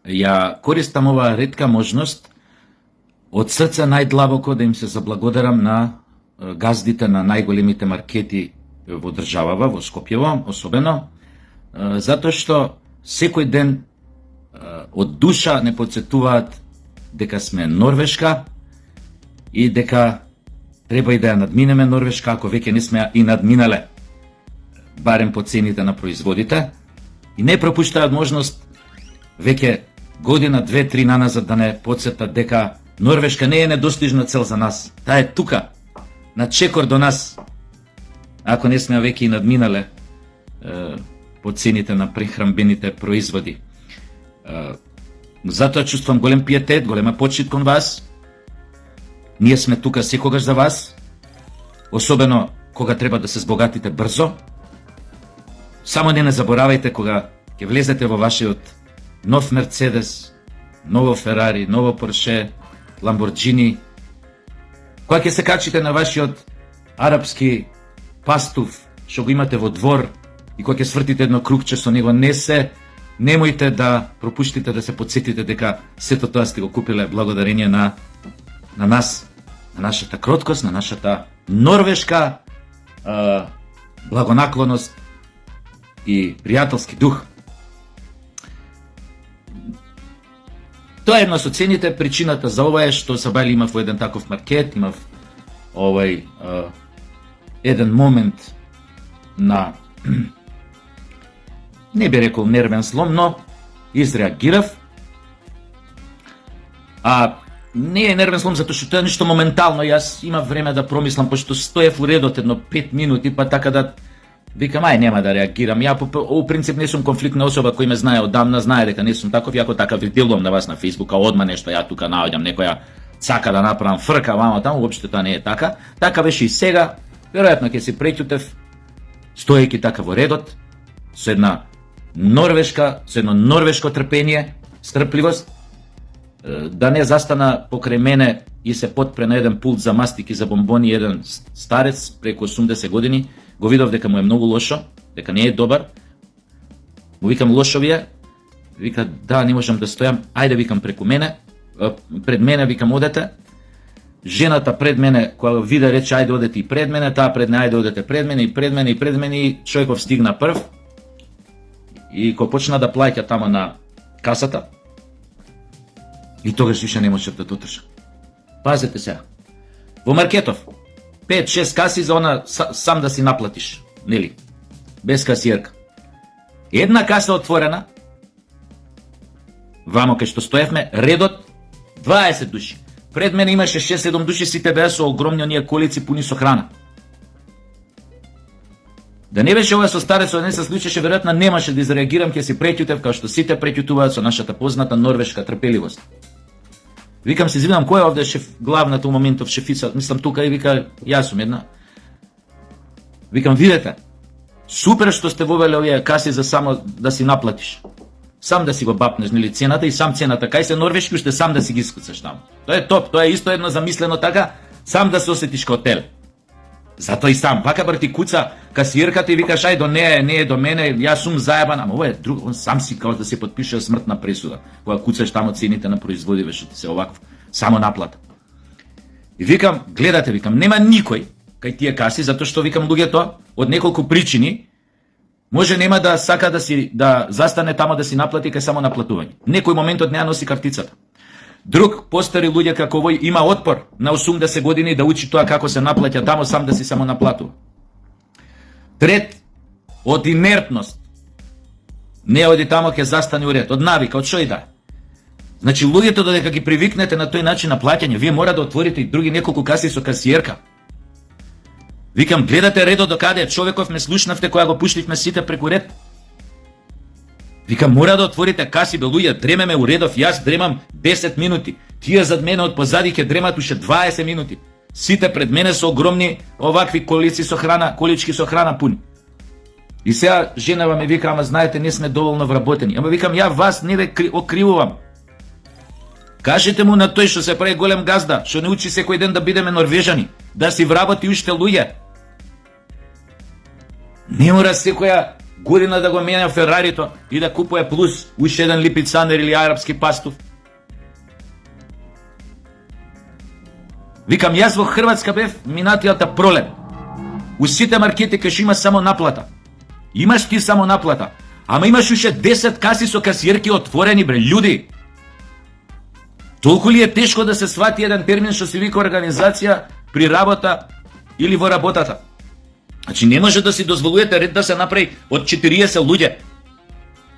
ја користам оваа ретка можност од срце најдлабоко да им се заблагодарам на газдите на најголемите маркети во државава, во Скопјево, особено, затоа што секој ден од душа не подсетуваат дека сме Норвешка и дека треба и да ја надминеме Норвешка, ако веќе не сме и надминале, барем по цените на производите, и не пропуштаат можност веќе година, 2-3 наназад да не подсетат дека Норвешка не е недостижна цел за нас. Таа е тука, на чекор до нас, ако не сме веќе и надминале по цените на прехранбените производи. Затоа чувствам голем пиетет, голема почит кон вас. Ние сме тука секогаш за вас, особено кога треба да се збогатите брзо. Само не заборавајте кога ќе влезете во вашиот нов Мерцедес, ново Ферари, ново Порше, Ламборджини, кога ќе се качите на вашиот арапски пастув, што го имате во двор, и кога ќе свртите едно кругче со него, немојте да пропуштите да се подсетите дека сето тоа сте го купиле благодарение на нас, на нашата кроткост, на нашата норвешка благонаклоност и пријателски дух. Тоа е една со цените. Причината за ова е што Сабајле имав во еден таков маркет, имав еден момент на не би рекол нервен слом, но изреагирав. Не е нервен слом затоа што тоа е нешто моментално. Јас имав време да промислам, пошто стоев у редот едно 5 минути, па така да викам, нема да реагирам. Ја по принцип не сум конфликтна особа, кој ме знае одамна, знае дека не сум таков. Ја ако така ви делувам на вас на Фејсбук, одма нешто ја тука наоѓам некоја цака да направам фрка вама таму, воопшто тоа не е така. Така беше и сега. Веројатно ќе се преќутев стоејќи така во редот со едно норвешко трпение, стрпливост, да не застана покрај мене и се потпре на еден пулт за мастики, за бомбони, еден старец преку 80 години. Го видов дека му е многу лошо, дека не е добар. Му викам, лошо ви е? Вика, да, не можам да стојам. Ајде, викам, пред мене, викам, одете. Жената пред мене, кога виде, рече, ајде одете и пред мене, таа пред неа, ајде одете пред мене, и човеков стигна прв. И кога почна да плаќа тамо на касата, и тогаш више не можев да дотржам. Пазете сега. Во маркетов 5-6 каси за она сам да си наплатиш, нели? Без касиерка. Една каса отворена, вамо кај што стоевме, редот 20 души. Пред мене имаше 6-7 души, сите беа со огромни оние колици пуни со храна. Да не беше ова со старецот, не се случеше, веројатно немаше да изреагирам, ќе си преќутев, као што сите преќутуваат со нашата позната норвешка трпеливост. Викам, се извинам, кој е овде главната у моментов шефица, мислам тука, и вика, јас сум една. Викам, видете, супер што сте вовеле овие каси за само да си наплатиш. Сам да си го бапнеш, нели, цената и сам цената, кај се норвешки, уште сам да си ги искуцаш таму. Тоа е топ, тоа е исто едно замислено така, сам да се осетиш као тел. Затоа и сам, пака брати куца касиерката и викаш, ај, не е до мене, јас сум заебан, ама ова е друг, он сам си као да се подпише смртна пресуда, кога куцаш тамо цените на производиве, што ти се овакво, само наплата. И викам, гледате, викам, нема никој кај тие каси, затоа што, викам, луѓето од неколку причини може нема да сака да застане тамо да си наплати кај само наплатување. Некој моментот не ја носи картицата. Друг, постари луѓе како овој, има отпор на 80 години да учи тоа како се наплаќа тамо, сам да си само наплатува. Трет, од инертност. Не оди тамо, ќе застане у ред. Од навика, од шо и да. Значи, луѓето додека ги привикнете на тој начин на плаќање, вие мора да отворите и други неколку каси со касиерка. Викам, гледате редот до каде, човеков ме слушнавте кога го пуштивме сите преку ред. Викам, мора да отворите каси, бе луѓе, дремеме у редов, јас дремам 10 минути. Тие зад мене од позади ќе дремат уште 20 минути. Сите пред мене со огромни овакви колички со храна пуни. И сега женава ме вика, ама знаете, не сме доволно вработени. Ама викам, ја вас не ве окривувам. Кажете му на тој што се прави голем газда, што не учи секој ден да бидеме норвежани, да си вработи уште луѓе. Не мора секоја година да го менја Ферарито и да купува плюс уште еден липицанер или арапски пастув. Викам, јас во Хрватска бев минатијата пролет. У сите маркети кај има само наплата. Имаш ти само наплата. Ама имаш уште 10 каси со касиерки отворени, бре, људи. Толку ли е тешко да се свати еден термин што се вика организација при работа или во работата? Значи не може да си дозволувате ред да се направи од 40 луѓе.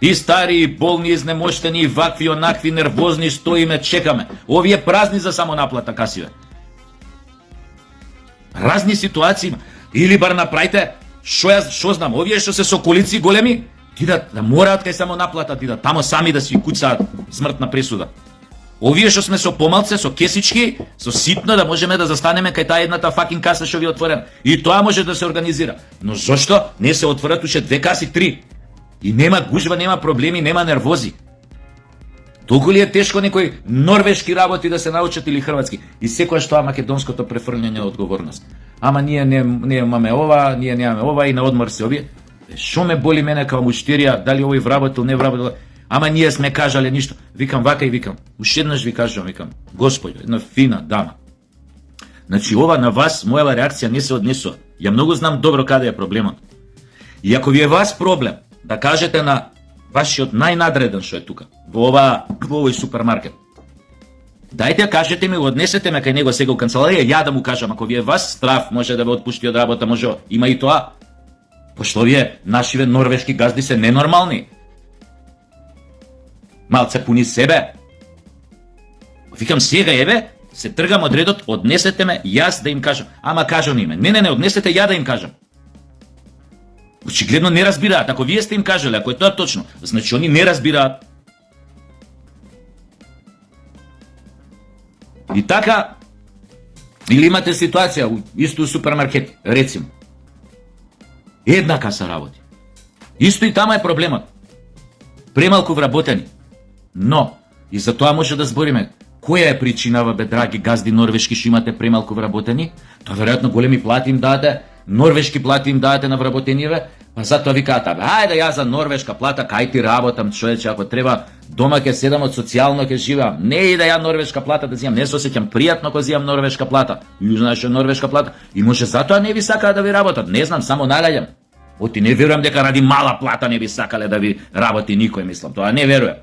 И стари, и болни, изнемоштени, и вакви, онакви, нервозни, стоиме, чекаме. Овие празни за само наплата касиве. Разни ситуации. Или бар направите, што знам, овие што се соколици големи, ти да мораат кај само наплата, ти да тамо сами да си куцаат смртна пресуда. Овие што сме со помалце, со кесички, со ситно да можеме да застанеме кај таа едната факин каса што ви отворена. И тоа може да се организира. Но зошто не се отворат уште 2 каси, 3? И нема гужва, нема проблеми, нема нервози. Толку ли е тешко некои норвешки работи да се научат или хрватски? И секоја што македонското префрлање одговорност. Ама ние не имаме ова, ние немаме ова и на одмор се овие. Шо ме боли мене као муштерија, дали овој вработил, не вработил? Ама ние сме кажале ништо. Викам вака и викам. Уште еднаш ви кажувам, викам. Господјо, една фина дама. Значи ова на вас, мојава реакција не се однесува. Ја многу знам добро каде е проблемот. И ако ви е вас проблем, да кажете на вашиот најнадреден што е тука, во овој супермаркет. Дајте кажете ми, однесете ме кај него сега у канцеларија, ја да му кажам, ако ви е вас страв, може да ве отпушти од работа, може, има и тоа. Пошто овие нашиве норвешки газди се ненормални. Малце пуни себе. Викам сега, еве, се тргам од редот, однесете ме, јас да им кажам. Ама кажам име. Не, однесете ја да им кажам. Очигледно не разбираат. Ако вие сте им кажале, ако е тоа точно, значи они не разбираат. И така, или имате ситуација исто у супермаркет, рецимо. Една каса работи. Исто и тама е проблемот. Премалку вработени. Но, и за тоа може да збориме, која е причинава, бе, драги газди норвешки, што имате премалку вработени? Тоа веројатно големи плати им даате, норвешки плати им даате на вработенијаве, па затоа викаат, ајде ја за норвешка плата, кај ти работам, човече, ако треба, дома ќе седам, од социјално ќе живеам. Не и да ја норвешка плата да земам, не се осеќам пријатно кога земам норвешка плата. И знаеш што е норвешка плата? И може затоа не ви сакаат да ви работат, не знам, само нагаѓам. Оти не верувам дека ради мала плата не би сакале да ви работи никој, мислам, тоа не верувам.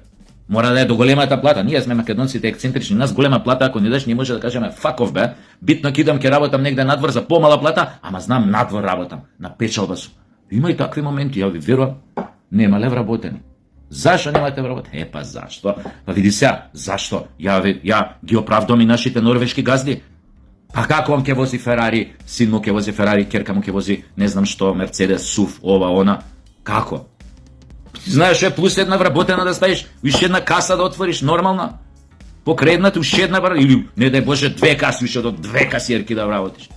Мора да е до големата плата. Ние сме македонците ексцентрични. Нас голема плата, ако не даш, не може да кажеме fuck off, бе. Битно кидам, ќе работам негде надвор за помала плата, ама знам надвор работам, на печалба сум. Има и такви моменти, ја ви верувам, немале вработени. Зашто немате вработени? Па зашто? Па види сега, зашто? Ја ги оправдам и нашите норвешки газди. Па како он ќе вози Ферари, син му ќе вози Ферари, керка му ќе вози, не знам што, Мерцедес, СУВ, ова, она. Како? Знаеш, е плюс една вработена да ставиш, уште една каса да отвориш, нормална. Покреднат, уште една или не дај Боже, 2 каси, уште до 2 касиерки да вработиш.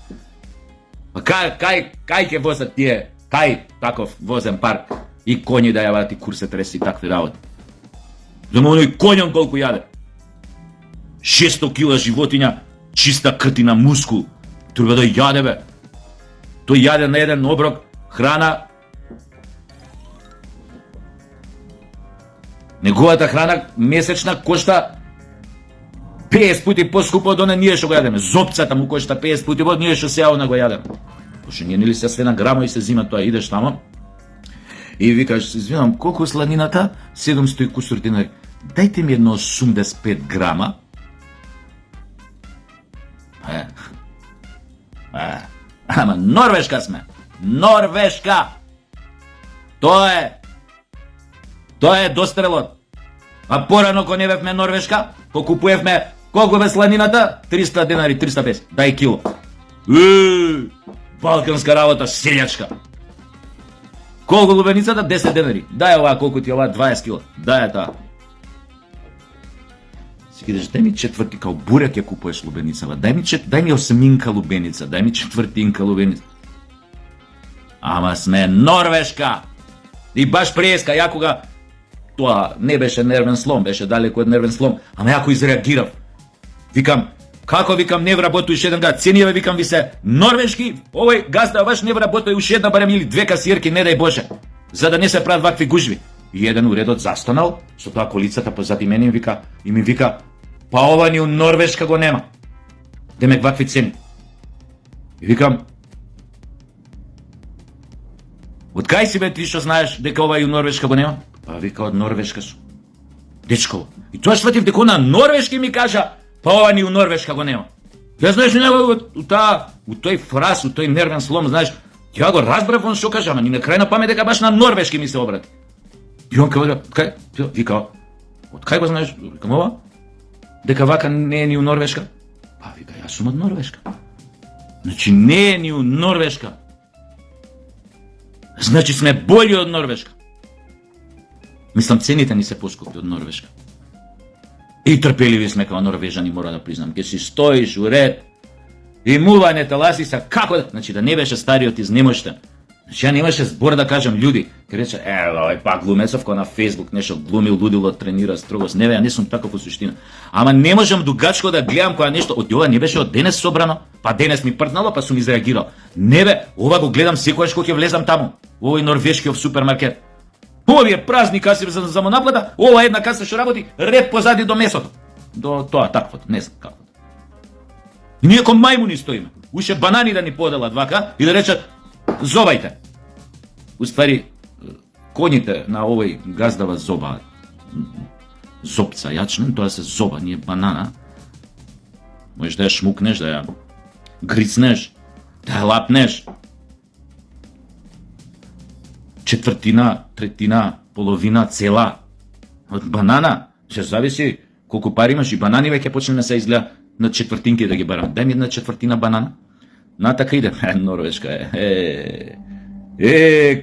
Па кај ќе возат тие, кај таков возен парк и коњи да јават и курсе треси и такви работи. Зама оној коњон колку јаде. 600 кила животиња, чиста кртина мускул. Треба да јаде, бе. Тој јаде на еден оброк храна. Неговата храна месечна кошта 50 пути поскупо од оне ние што го јадеме. Зопцата му кошта 50 пути од ние што сејавно го јадеме. Пошто ние нели се све на грама и се зима тоа, идеш тамо и викаш, извинам, колку сланината? 700 и кусур динари. Дајте ми едно 85 грама. Ама Норвешка сме. Норвешка! Тоа е дострелот. А порано кога не бевме Норвешка, покупувевме колку бе сланината? 300 денари, 350. Дај кило. Балканска работа, селјачка. Колку лубеницата? 10 денари. Дај ова, колку ти ова? 20 кило. Дај таа. Си кидеш, дај ми четврти, као бурек ја купуваш лубеницава. Дај ми 8 лубеница, дај ми 4 лубеница. Ама сме Норвешка. И баш преска, ја кога тоа не беше нервен слом, беше далеку од нервен слом, ама јако изреагирав. Викам, како викам не вработи уште еден гад, ценијаве викам ви се норвешки, овој газда ваш не вработи уште една барем или 2 касиерки, не дај Боже. за да не се прават вакви гужви. И еден уредот застанал, со тоа колицата позади мене и ми вика, па ова ни у Норвешка го нема. Демек вакви цени. И викам, од кај си бе ти што знаеш дека ова и у Норвешка го нема? Па вика, од Норвешка сум. Дечко, и тоа сватив дека на норвешки ми кажа, па ова ни у Норвешка го нема. Ја знаеш у тој фраз, у тој нервен слом, знаеш, ја го разбрав он што кажа, ама ни на крај на памет дека баш на норвешки ми се обрати. И он кај, вика, од кај го знаеш, викам ова? Дека вака не е ни у Норвешка? Па вика, јас сум од Норвешка. Значи не е ни у Норвешка. Значи сме бољи од Норвешка. Мислам, цените ни се поскупи од Норвешка. И трпеливи сме као норвежани, мора да признам. Ке си стоиш у ред, и мување таласи са, како да... Значи да не беше стариот изнемоштен. Значи ја немаше збор да кажам људи. Ке рече, овој пак глумецов кој на Фейсбук нешто глуми, лудило, тренира, строгост. Не бе, ја не сум таков во суштина. Ама не можам дугачко да гледам која нешто, од ова не беше од денес собрано, па денес ми пртнало, па сум изреагирал. Не бе, ова го гледам секојаш кога ќе влезам таму, во овој норвешкиот супермаркет. Овие празни каси за монаплата, ова една каса што работи ред позади до месото. До тоа таквото, не знам како. И ние ко мајмуни стоиме. Уште банани да ни поделат вака и да речат зобајте. Уствари, коњите на овој газдава зоба. Зобца јачнен, тоа се зоба, ние банана. Можеш да ја шмукнеш, да ја грицнеш, да ја лапнеш. Четвртина, третина, половина, цела од банана, ќе зависи колку пари имаш, и банани веќе почнеме се изгледа на четвртинки да ги барам. Дај ми една четвртина банана. На така иде. Норвешка е.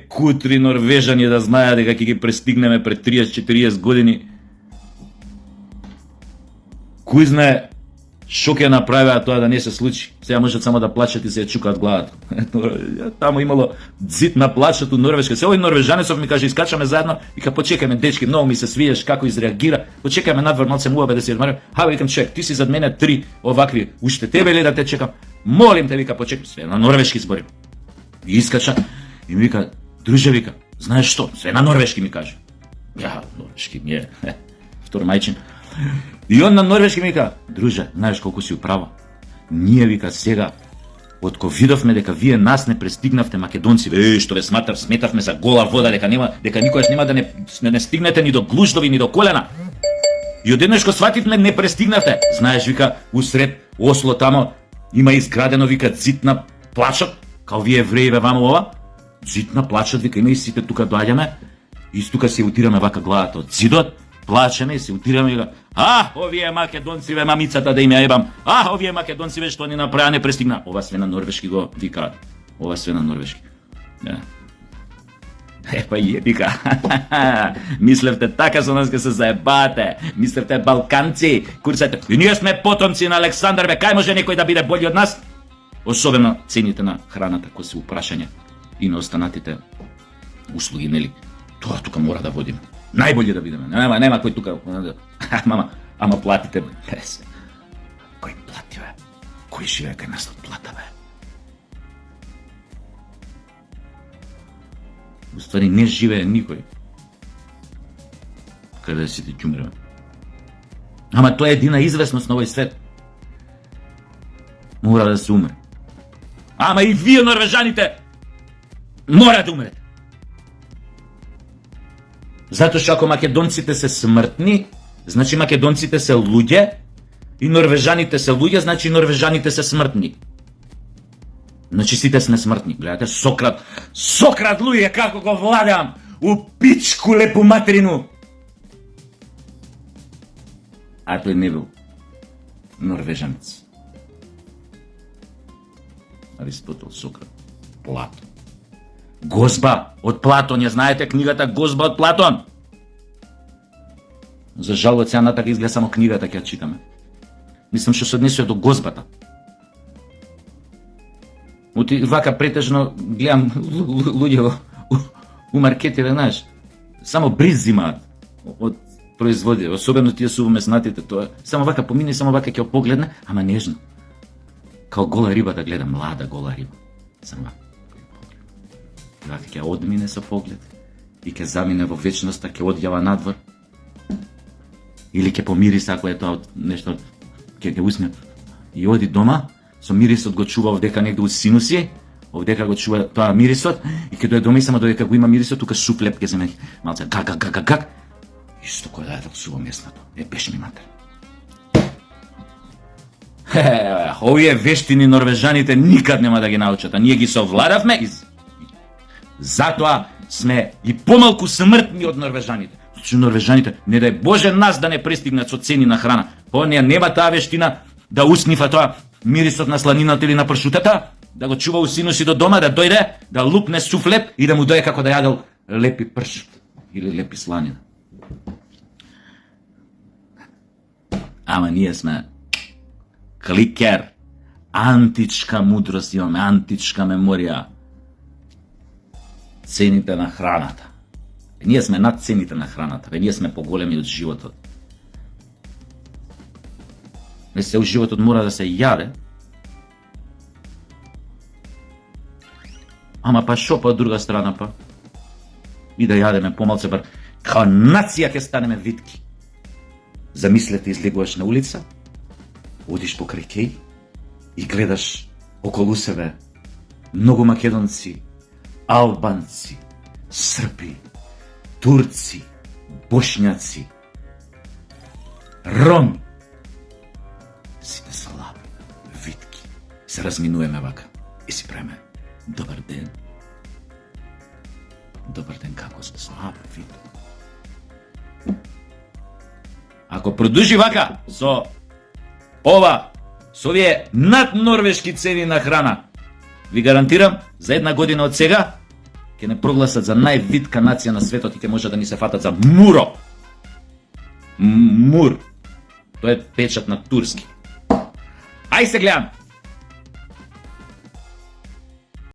Кутри норвежани да знаат дека ќе ги престигнеме пред 30-40 години. Кој знае што ќе направеа тоа да не се случи. Сега можат само да плачат и се ја чукаат главата. Таму имало дзит на плачат у Норвешка. Се овој норвежанецов ми каже, искачаме заедно и ка почекаме дечки, многу ми се свиеш како изреагира. Почекаме надвор малце муабе да се одмарам. Хај викам чек, ти си зад мене 3 овакви. Уште тебе ли да те чекам? Молим те, вика, почекам. Све на норвешки зборим. И искача и ми вика, друже, вика, знаеш што? Све на норвешки ми каже. Ја, норвешки ми е втор мајчин. И он на норвешки ми вика, друже, знаеш колку си управо? Ние, вика, сега, од ко видовме дека вие нас не престигнавте македонци, што ве сметавме за гола вода, дека никогаш нема да не стигнете ни до глуждови, ни до колена. И одеднаш ко свативме, не престигнавте. Знаеш, вика, усред Осло тамо има изградено, вика, зид на плачот, као вие евреиве вамо ова. Зид на плачот, вика, има и сите тука доаѓаме, и тука се утираме вака главата од зидот, плачеме и се утираме и овие македонци ве мамицата да им ја ебам. Овие македонци ве што ни направа не престигна. Ова све на норвешки го викаат. Ова све на норвешки. Епа јебика. Мислевте така со нас ке се заебате. Мислевте балканци, курсете. И ние сме потомци на Александар, бе, кај може некој да биде бољи од нас? Особено цените на храната, кои се упрашање и на останатите услуги, нели? Тоа тука мора да водиме. Најбоље да бидеме. Нема кој тука. Ама платите, бе. Кој плати, бе? Кој живее кај нас од плата, бе? Уствари не живее никој. Каде си ти ќумре? Ама тоа е едина известност на овој свет. Мора да се умре. Ама и вие, норвежаните, мора да умрете. Затоа што ако македонците се смртни, значи македонците се луѓе, и норвежаните се луѓе, значи норвежаните се смртни. Значи сите сме смртни. Гледате, Сократ луѓе, како го владеам, у пичку лепу материну. А тој не бил норвежанец. Аристотел, Сократ, Платон. Гозба од Платон, ја знаете книгата Гозба од Платон? За жал од сега натака изгледа само книгата ќе ја читаме. Мислам што се однесува до гозбата. Оти вака претежно гледам луѓе у маркетите, знаеш, само бриз зимаат од производи, особено тие сувомеснатите, тоа само вака помине, само вака ќе погледне, ама нежно. Као гола риба да гледа, млада гола риба. Само вака ќе одмине со поглед и ќе замине во вечноста, ќе одјава надвор, или ќе помириса ако е тоа нешто, ќе усне и оди дома, со мирисот го чува овдека негде у синуси, овдека го чува тоа мирисот, и ќе дојде дома и само додека го има мирисот, тука суплеп ќе земе малце гак, исто кој да е сува местното. Беше ми матер. Овие вештини норвежаните никад нема да ги научат, а ние ги совладавме и затоа сме и помалку смртни од норвежаните. Значи норвежаните, не дај Боже нас да не пристигнат со цени на храна. Оние нема таа вештина да уснифа тоа мирисот на сланината или на пршутата, да го чува у синуси до дома, да дојде, да лупне суфлеп и да му дојде како да јадел лепи пршут или лепи сланина. Ама ние сме кликер, античка мудрост имаме, античка меморија. Цените на храната. Ние сме над цените на храната, ние сме поголеми од животот. Не се у животот мора да се јаде. Ама па шо па од друга страна па? И да јадеме помалце бар. Као нација ќе станеме витки. Замислете, излегуваш на улица, одиш покрај кеј и гледаш околу себе многу македонци, албанци, српи, турци, бошњаци, роми. Сите слаби, витки. Се разминуваме вака и си преме. Добар ден. Добар ден, како сте слаб, витки. Ако продолжи вака со овие наднорвешки цени на храна, ви гарантирам, за една година од сега ќе не прогласат за највитка нација на светот и ќе може да ни се фатат за муро. Мур. Тоа е печат на турски. Ај се гледам.